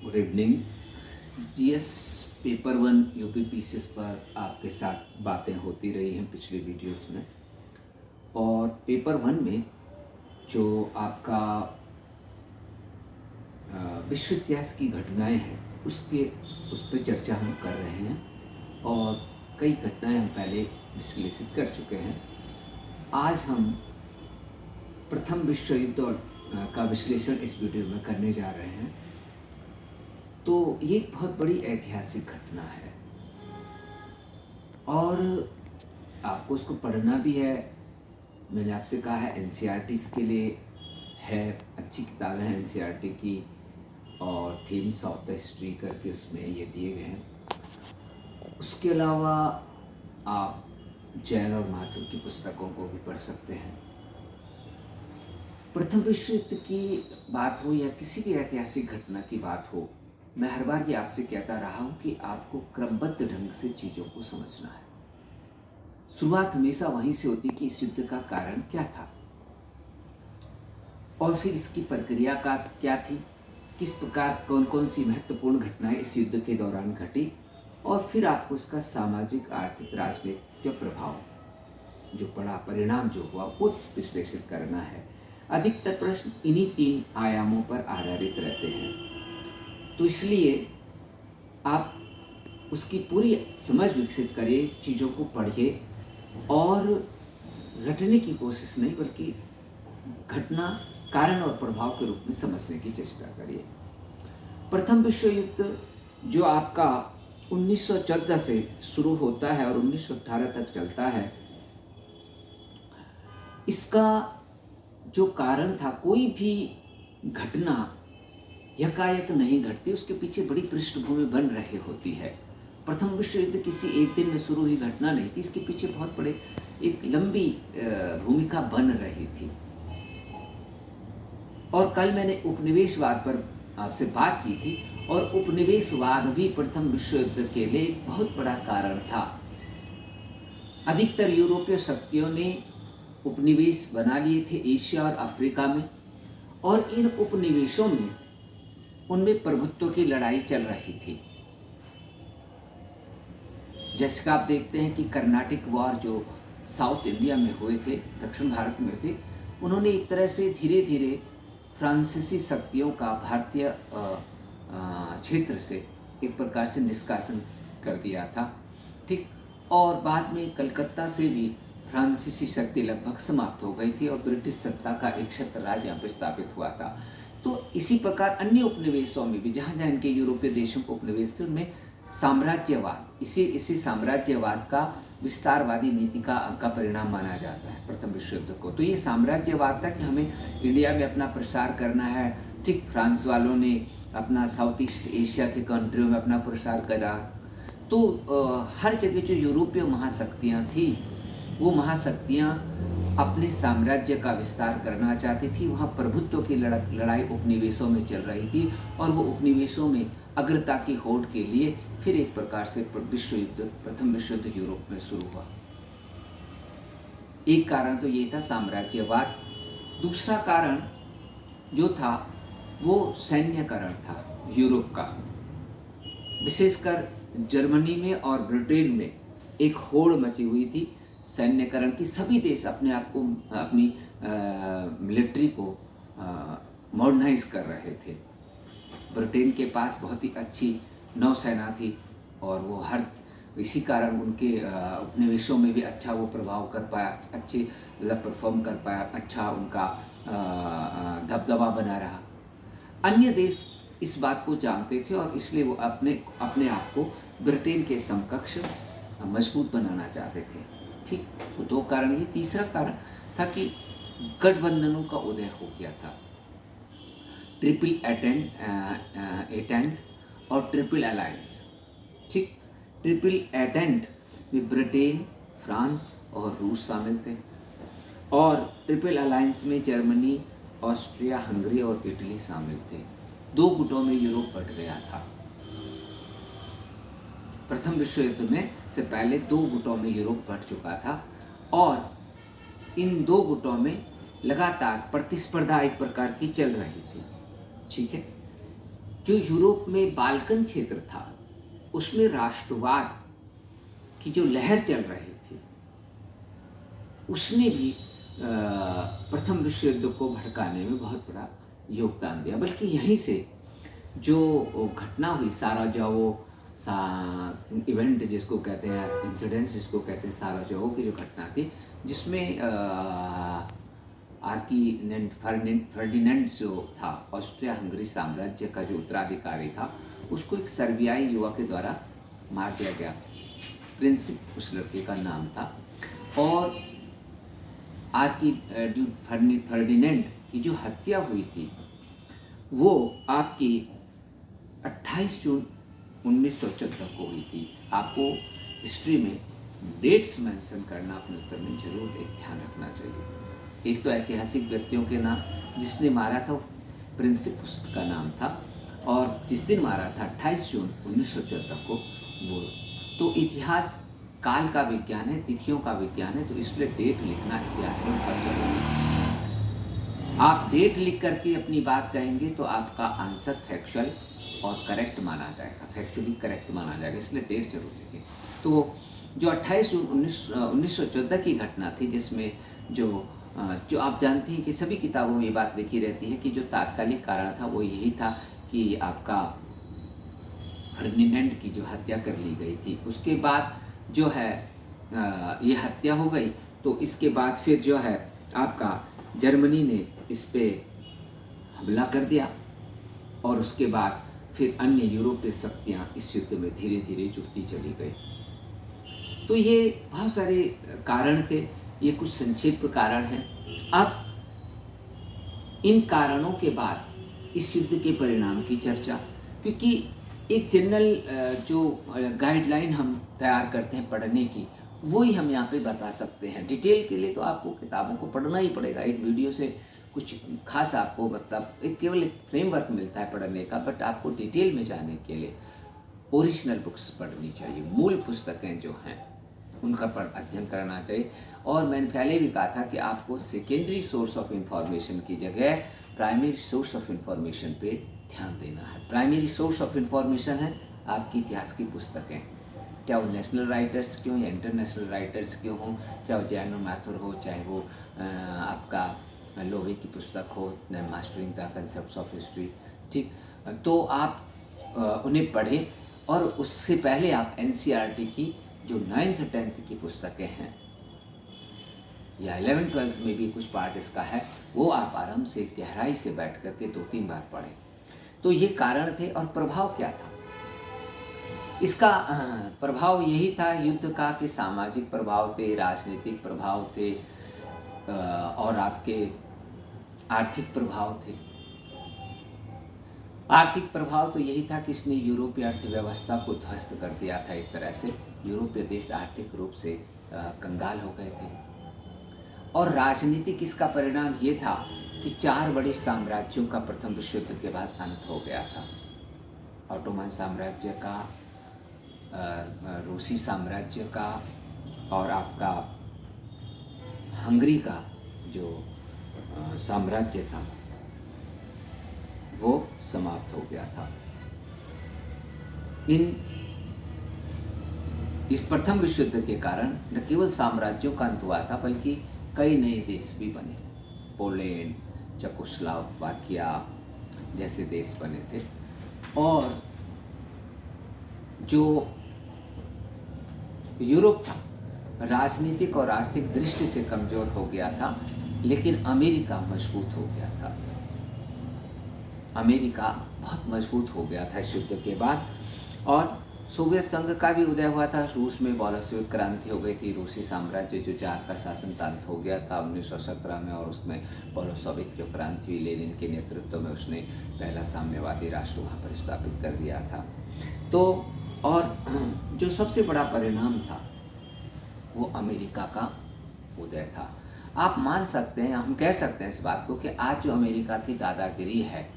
Good evening. GS paper one UP PCS पर आपके साथ बातें होती रही हैं पिछले वीडियोस में, और पेपर वन में जो आपका विश्व इतिहास की घटनाएं हैं उस पर चर्चा हम कर रहे हैं, और कई घटनाएं हम पहले विश्लेषित कर चुके हैं। आज हम प्रथम विश्व युद्ध का विश्लेषण इस वीडियो में करने जा रहे हैं। तो ये एक बहुत बड़ी ऐतिहासिक घटना है और आपको उसको पढ़ना भी है। मैंने आपसे कहा है एनसीईआरटी के लिए है, अच्छी किताबें हैं एनसीईआरटी की, और थीम्स ऑफ द हिस्ट्री करके उसमें ये दिए गए हैं। उसके अलावा आप जैन और माथुर की पुस्तकों को भी पढ़ सकते हैं। प्रथम विश्व युद्ध की बात हो या किसी भी ऐतिहासिक घटना की बात हो, मैं हर बार ये आपसे कहता रहा हूँ कि आपको क्रमबद्ध ढंग से चीज़ों को समझना है। शुरुआत हमेशा वहीं से होती कि इस युद्ध का कारण क्या था और फिर इसकी प्रक्रिया का क्या थी, किस प्रकार कौन कौन सी महत्वपूर्ण घटनाएं इस युद्ध के दौरान घटी, और फिर आपको उसका सामाजिक, आर्थिक, राजनीतिक प्रभाव जो पड़ा, परिणाम जो हुआ, वो विश्लेषित करना है। अधिकतर प्रश्न इन्हीं 3 आयामों पर आधारित रहते हैं, तो इसलिए आप उसकी पूरी समझ विकसित करिए, चीज़ों को पढ़िए और रटने की कोशिश नहीं बल्कि घटना, कारण और प्रभाव के रूप में समझने की चेष्टा करिए। प्रथम विश्व युद्ध जो आपका 1914 से शुरू होता है और 1918 तक चलता है, इसका जो कारण था, कोई भी घटना यकायक नहीं घटती, उसके पीछे बड़ी पृष्ठभूमि बन रही होती है। प्रथम विश्व युद्ध किसी एक दिन में शुरू हुई घटना नहीं थी, इसके पीछे बहुत बड़े एक लंबी भूमिका बन रही थी। और कल मैंने उपनिवेशवाद पर आपसे बात की थी, और उपनिवेशवाद भी प्रथम विश्व युद्ध के लिए एक बहुत बड़ा कारण था। अधिकतर यूरोपीय शक्तियों ने उपनिवेश बना लिए थे एशिया और अफ्रीका में, और इन उपनिवेशों में उनमें प्रभुत्व की लड़ाई चल रही थी। जैसे कि आप देखते हैं कि कर्नाटिक वॉर जो साउथ इंडिया में हुए थे, दक्षिण भारत में हुए थे, उन्होंने एक तरह से धीरे धीरे फ्रांसीसी शक्तियों का भारतीय क्षेत्र से एक प्रकार से निष्कासन कर दिया था, ठीक। और बाद में कलकत्ता से भी फ्रांसीसी शक्ति लगभग समाप्त हो गई थी और ब्रिटिश सत्ता का एक छत्र राज यहाँ पर स्थापित हुआ था। तो इसी प्रकार अन्य उपनिवेशों में भी, जहाँ जहाँ इनके यूरोपीय देशों को उपनिवेश थे, उनमें साम्राज्यवाद, इसी साम्राज्यवाद का विस्तारवादी नीति का परिणाम माना जाता है प्रथम विश्व युद्ध को। तो ये साम्राज्यवाद था कि हमें इंडिया में अपना प्रसार करना है, ठीक। फ्रांस वालों ने अपना साउथ ईस्ट एशिया के कंट्रियों में अपना प्रसार करा। तो हर जगह जो यूरोपीय महाशक्तियाँ थी, वो महाशक्तियाँ अपने साम्राज्य का विस्तार करना चाहती थी। वहाँ प्रभुत्व की लड़ाई उपनिवेशों में चल रही थी, और वो उपनिवेशों में अग्रता की होड़ के लिए फिर एक प्रकार से विश्व युद्ध, प्रथम विश्व युद्ध यूरोप में शुरू हुआ। एक कारण तो ये था साम्राज्यवाद। दूसरा कारण जो था वो सैन्यकरण था यूरोप का। विशेषकर जर्मनी में और ब्रिटेन में एक होड़ मची हुई थी सैन्यकरण की। सभी देश अपने आप को, अपनी मिलिट्री को मॉडर्नाइज कर रहे थे। ब्रिटेन के पास बहुत ही अच्छी नौसेना थी, और वो इसी कारण उनके उपनिवेशों में भी अच्छा वो प्रभाव कर पाया, अच्छे परफॉर्म कर पाया, अच्छा उनका दबदबा बना रहा। अन्य देश इस बात को जानते थे और इसलिए वो अपने आप को ब्रिटेन के समकक्ष मजबूत बनाना चाहते थे, ठीक। तो 2 कारण ये। तीसरा कारण था कि गठबंधनों का उदय हो गया था, ट्रिपल एटेंट और ट्रिपल अलायंस, ठीक। ट्रिपल एटेंट में ब्रिटेन, फ्रांस और रूस शामिल थे, और ट्रिपल अलायंस में जर्मनी, ऑस्ट्रिया, हंगरी और इटली शामिल थे। 2 गुटों में यूरोप बट गया था। प्रथम विश्व युद्ध में से पहले 2 गुटों में यूरोप बट चुका था, और इन 2 गुटों में लगातार प्रतिस्पर्धा एक प्रकार की चल रही थी, ठीक है। जो यूरोप में बाल्कन क्षेत्र था उसमें राष्ट्रवाद की जो लहर चल रही थी उसने भी प्रथम विश्व युद्ध को भड़काने में बहुत बड़ा योगदान दिया। बल्कि यहीं से जो घटना हुई साराजेवो इवेंट जिसको कहते हैं, इंसिडेंस जिसको कहते हैं, साराजेवो की जो घटना थी जिसमें फर्डिनेंड जो था ऑस्ट्रिया हंगरी साम्राज्य का जो उत्तराधिकारी था उसको एक सर्बियाई युवक के द्वारा मार दिया गया। प्रिंसिप उस लड़के का नाम था। और फर्डिनेंड की जो हत्या हुई थी वो आपकी 28 जून 1914 को हुई थी। आपको हिस्ट्री में डेट्स मेंशन करना अपने उत्तर में जरूर एक ध्यान रखना चाहिए। एक तो ऐतिहासिक व्यक्तियों के नाम, जिसने मारा था प्रिंसिप उसका नाम था, और जिस दिन मारा था 28 जून 1914 को वो। तो इतिहास काल का विज्ञान है, तिथियों का विज्ञान है, तो इसलिए डेट लिखना इतिहास में बहुत जरूरी है। आप डेट लिख करके अपनी बात कहेंगे तो आपका आंसर फैक्चुअल और करेक्ट माना जाएगा, फैक्चुअली करेक्ट माना जाएगा, इसलिए डेट जरूर लिखें। तो जो 28 जून 1914 की घटना थी जिसमें जो आप जानते हैं कि सभी किताबों में ये बात लिखी रहती है कि जो तात्कालिक कारण था वो यही था कि आपका फर्डिनेंड की जो हत्या कर ली गई थी। उसके बाद जो है ये हत्या हो गई, तो इसके बाद फिर जो है आपका जर्मनी ने इस पे हमला कर दिया और उसके बाद फिर अन्य यूरोपीय शक्तियां इस युद्ध में धीरे धीरे जुड़ती चली गई। तो ये बहुत सारे कारण थे, ये कुछ संक्षिप्त कारण हैं। अब इन कारणों के बाद इस युद्ध के परिणाम की चर्चा, क्योंकि एक जनरल जो गाइडलाइन हम तैयार करते हैं पढ़ने की, वो ही हम यहाँ पे बता सकते हैं। डिटेल के लिए तो आपको किताबों को पढ़ना ही पड़ेगा। एक वीडियो से कुछ खास आपको मतलब केवल एक फ्रेमवर्क मिलता है पढ़ने का, बट आपको डिटेल में जाने के लिए ओरिजिनल बुक्स पढ़नी चाहिए। मूल पुस्तकें जो हैं उनका अध्ययन करना चाहिए। और मैंने पहले भी कहा था कि आपको सेकेंडरी सोर्स ऑफ इंफॉर्मेशन की जगह प्राइमरी सोर्स ऑफ इंफॉर्मेशन पे ध्यान देना है। प्राइमरी सोर्स ऑफ इंफॉर्मेशन है आपकी इतिहास की पुस्तकें, चाहे वो नेशनल राइटर्स की हों या इंटरनेशनल राइटर्स की हों, चाहे वो जैनो मैथुर हो, चाहे वो आपका लोवे की पुस्तक हो, mastering the concepts of history, ठीक। तो आप उन्हें पढ़ें। और उससे पहले आप एनसीईआरटी की जो 9th 10th की पुस्तकें हैं या 11th 12th में भी कुछ पार्ट इसका है, वो आप आराम से गहराई से बैठ करके 2-3 बार पढ़ें। तो ये कारण थे। और प्रभाव क्या था इसका? प्रभाव यही था युद्ध का कि सामाजिक प्रभाव थे, राजनीतिक प्रभाव थे, और आपके आर्थिक प्रभाव थे। आर्थिक प्रभाव तो यही था कि इसने यूरोपीय अर्थव्यवस्था को ध्वस्त कर दिया था। एक तरह से यूरोपीय देश आर्थिक रूप से कंगाल हो गए थे। और राजनीतिक इसका परिणाम ये था कि 4 बड़े साम्राज्यों का प्रथम विश्व युद्ध के बाद अंत हो गया था। ऑटोमन साम्राज्य का, रूसी साम्राज्य का, और आपका हंगरी का जो साम्राज्य था वो समाप्त हो गया था। इस प्रथम विश्व युद्ध के कारण न केवल साम्राज्यों का अंत हुआ था बल्कि कई नए देश भी बने। पोलैंड, चेकोस्लोवाकिया जैसे देश बने थे। और जो यूरोप था राजनीतिक और आर्थिक दृष्टि से कमजोर हो गया था, लेकिन अमेरिका मजबूत हो गया था। अमेरिका बहुत मजबूत हो गया था इस युद्ध के बाद। और सोवियत संघ का भी उदय हुआ था। रूस में बोल्शेविक क्रांति हो गई थी। रूसी साम्राज्य जो जार का शासन अंत हो गया था 1917 में, और उसमें बोल्शेविक जो क्रांति हुई लेनिन के नेतृत्व में, उसने पहला साम्यवादी राष्ट्र वहाँ पर स्थापित कर दिया था। तो और जो सबसे बड़ा परिणाम था वो अमेरिका का उदय था। आप मान सकते हैं, हम कह सकते हैं इस बात को कि आज जो अमेरिका की दादागिरी है,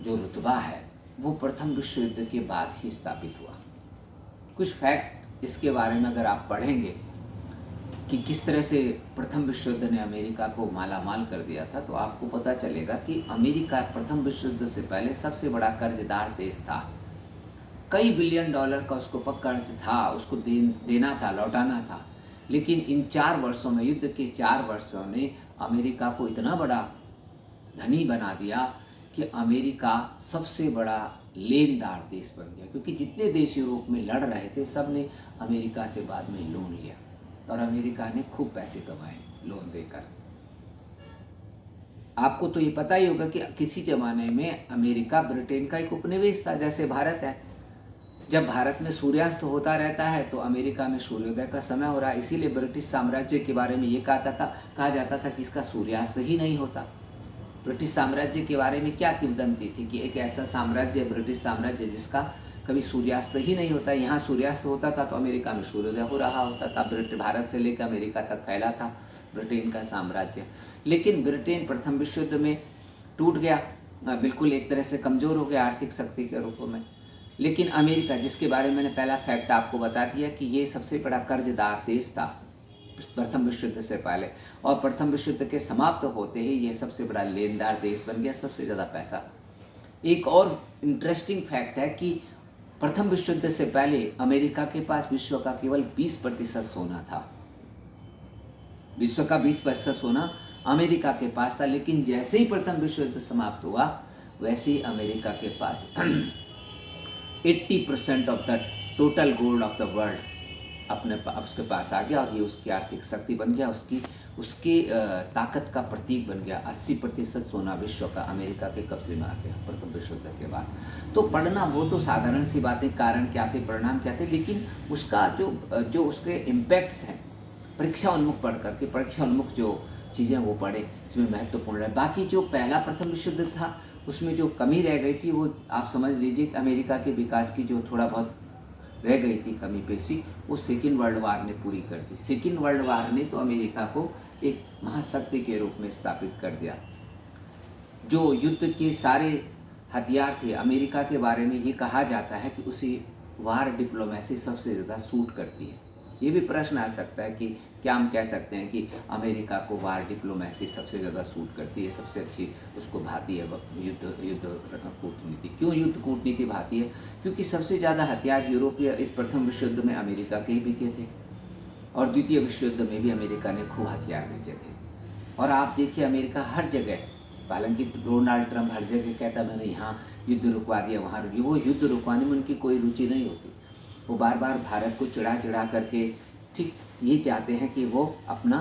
जो रुतबा है, वो प्रथम विश्व युद्ध के बाद ही स्थापित हुआ। कुछ फैक्ट इसके बारे में अगर आप पढ़ेंगे कि किस तरह से प्रथम विश्व युद्ध ने अमेरिका को मालामाल कर दिया था, तो आपको पता चलेगा कि अमेरिका प्रथम विश्व युद्ध से पहले सबसे बड़ा कर्जदार देश था। कई बिलियन डॉलर का उसको कर्ज था, उसको देना था, लौटाना था। लेकिन इन 4 वर्षों में, युद्ध के 4 वर्षों ने अमेरिका को इतना बड़ा धनी बना दिया कि अमेरिका सबसे बड़ा लेनदार देश बन गया, क्योंकि जितने देश यूरोप में लड़ रहे थे सब ने अमेरिका से बाद में लोन लिया और अमेरिका ने खूब पैसे कमाए लोन देकर। आपको तो ये पता ही होगा कि किसी जमाने में अमेरिका ब्रिटेन का एक उपनिवेश था, जैसे भारत है। जब भारत में सूर्यास्त होता रहता है तो अमेरिका में सूर्योदय का समय हो रहा है। इसीलिए ब्रिटिश साम्राज्य के बारे में ये कहा जाता था कि इसका सूर्यास्त ही नहीं होता। ब्रिटिश साम्राज्य के बारे में क्या किंवदंती थी कि एक ऐसा साम्राज्य, ब्रिटिश साम्राज्य, जिसका कभी सूर्यास्त ही नहीं होता। यहाँ सूर्यास्त होता था तो अमेरिका में सूर्योदय हो रहा होता था। भारत से लेकर अमेरिका तक फैला था ब्रिटेन का साम्राज्य। लेकिन ब्रिटेन प्रथम विश्व युद्ध में टूट गया, बिल्कुल एक तरह से कमज़ोर हो गया आर्थिक शक्ति के रूप में। लेकिन अमेरिका, जिसके बारे में मैंने पहला फैक्ट आपको बता दिया कि ये सबसे बड़ा कर्जदार देश था प्रथम विश्व युद्ध से पहले, और प्रथम विश्व युद्ध के समाप्त होते ही ये सबसे बड़ा लेनदार देश बन गया, सबसे ज़्यादा पैसा। एक और इंटरेस्टिंग फैक्ट है कि प्रथम विश्व युद्ध से पहले अमेरिका के पास विश्व का केवल 20% सोना था। विश्व का 20% सोना अमेरिका के पास था। लेकिन जैसे ही प्रथम विश्व युद्ध समाप्त हुआ, वैसे ही अमेरिका के पास 80% of the total gold of the world उसके पास आ गया, और ये उसकी आर्थिक शक्ति बन गया, उसकी ताकत का प्रतीक बन गया। 80% सोना विश्व का अमेरिका के कब्जे में आ गया प्रथम विश्व युद्ध के बाद। तो पढ़ना वो तो साधारण सी बातें, कारण क्या थे, परिणाम क्या थे, लेकिन उसका जो उसके इम्पैक्ट्स हैं, परीक्षा उन्मुख पढ़ करके, परीक्षा उन्मुख जो चीज़ें वो पढ़े, इसमें महत्वपूर्ण है। बाकी जो पहला प्रथम विश्व युद्ध था उसमें जो कमी रह गई थी, वो आप समझ लीजिए कि अमेरिका के विकास की जो थोड़ा बहुत रह गई थी कमी पेशी, वो सेकेंड वर्ल्ड वार ने पूरी कर दी। सेकेंड वर्ल्ड वार ने तो अमेरिका को एक महाशक्ति के रूप में स्थापित कर दिया। जो युद्ध के सारे हथियार थे, अमेरिका के बारे में ये कहा जाता है कि उसे वार डिप्लोमेसी सबसे ज़्यादा सूट करती है। ये भी प्रश्न आ सकता है कि क्या हम कह सकते हैं कि अमेरिका को वार डिप्लोमेसी सबसे ज़्यादा सूट करती है, सबसे अच्छी उसको भाती है युद्ध कूटनीति। क्यों युद्ध कूटनीति भाती है? क्योंकि सबसे ज़्यादा हथियार यूरोपीय इस प्रथम विश्व युद्ध में अमेरिका के ही बिके थे, और द्वितीय विश्व युद्ध में भी अमेरिका ने खूब हथियार बेचे थे। और आप देखिए अमेरिका हर जगह, हालांकि डोनाल्ड ट्रंप हर जगह कहता मैंने यहाँ युद्ध रुकवा दिया, वहाँ रुकी, वो युद्ध रुकवाने में उनकी कोई रुचि नहीं होती। वो बार बार भारत को चिढ़ा करके ठीक ये चाहते हैं कि वो अपना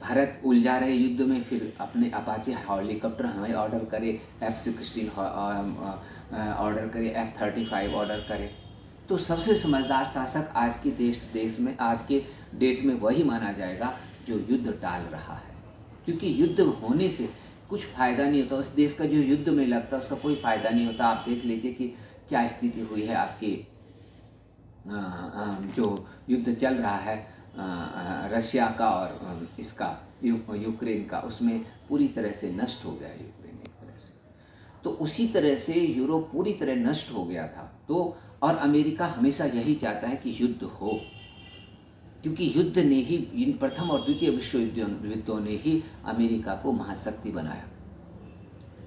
भारत उलझा रहे युद्ध में, फिर अपने अपाचे हेलीकॉप्टर हमें ऑर्डर करे, F-16 ऑर्डर करे, F-35 ऑर्डर करे। तो सबसे समझदार शासक आज के देश में, आज के डेट में वही माना जाएगा जो युद्ध टाल रहा है। क्योंकि युद्ध होने से कुछ फ़ायदा नहीं होता, उस देश का जो युद्ध में लगता है उसका कोई फ़ायदा नहीं होता। आप देख लीजिए कि क्या स्थिति हुई है आपके जो युद्ध चल रहा है रशिया का और इसका यूक्रेन का, उसमें पूरी तरह से नष्ट हो गया यूक्रेन एक तरह से। तो उसी तरह से यूरोप पूरी तरह नष्ट हो गया था। तो और अमेरिका हमेशा यही चाहता है कि युद्ध हो, क्योंकि युद्ध ने ही, इन प्रथम और द्वितीय विश्व युद्धों ने ही अमेरिका को महाशक्ति बनाया।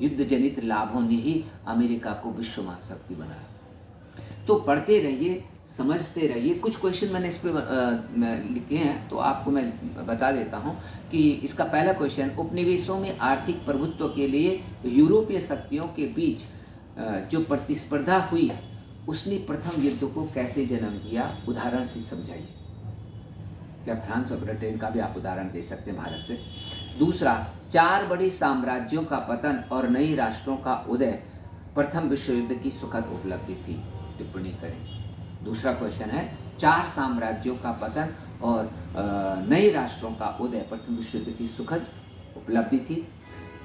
युद्ध जनित लाभों ने ही अमेरिका को विश्व महाशक्ति बनाया। तो पढ़ते रहिए, समझते रहिए। कुछ क्वेश्चन मैंने इस पर लिखे हैं तो आपको मैं बता देता हूं कि इसका पहला क्वेश्चन, उपनिवेशों में आर्थिक प्रभुत्व के लिए यूरोपीय शक्तियों के बीच जो प्रतिस्पर्धा हुई उसने प्रथम युद्ध को कैसे जन्म दिया, उदाहरण से समझाइए। क्या फ्रांस और ब्रिटेन का भी आप उदाहरण दे सकते हैं भारत से। दूसरा, 4 बड़े साम्राज्यों का पतन और नई राष्ट्रों का उदय प्रथम विश्व युद्ध की सुखद उपलब्धि थी, टिप्पणी करें। दूसरा क्वेश्चन है, 4 साम्राज्यों का पतन और नए राष्ट्रों का उदय प्रथम विश्व युद्ध की सुखद उपलब्धि थी।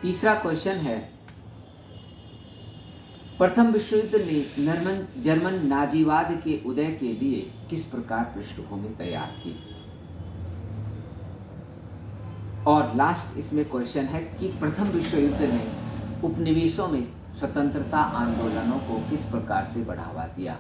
तीसरा क्वेश्चन है, प्रथम विश्व युद्ध ने जर्मन नाजीवाद के उदय के लिए किस प्रकार पृष्ठभूमि तैयार की। और लास्ट इसमें क्वेश्चन है कि प्रथम विश्व युद्ध ने उपनिवेशों में स्वतंत्रता आंदोलनों को किस प्रकार से बढ़ावा दिया।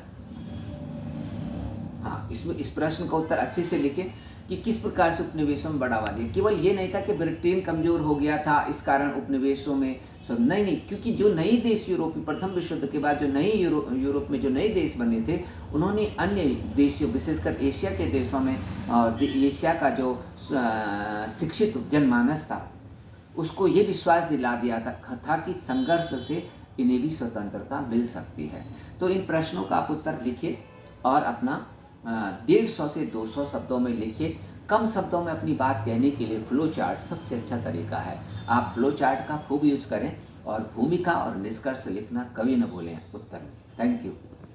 हाँ, इसमें इस प्रश्न का उत्तर अच्छे से लिखें कि किस प्रकार से उपनिवेशों में बढ़ावा दिया। केवल ये नहीं था कि ब्रिटेन कमज़ोर हो गया था इस कारण उपनिवेशों में नहीं, क्योंकि जो नई देश यूरोपीय प्रथम विश्व युद्ध के बाद जो नई यूरोप में जो नए देश बने थे, उन्होंने अन्य देशों विशेषकर एशिया के देशों में और एशिया का जो शिक्षित जनमानस था उसको ये विश्वास दिला दिया था कि संघर्ष से इन्हें भी स्वतंत्रता मिल सकती है। तो इन प्रश्नों का आप उत्तर लिखिए और अपना 150 से 200 शब्दों में लिखिए। कम शब्दों में अपनी बात कहने के लिए फ्लो चार्ट सबसे अच्छा तरीका है। आप फ्लो चार्ट का खूब यूज करें और भूमिका और निष्कर्ष लिखना कभी न भूलें उत्तर में। Thank you.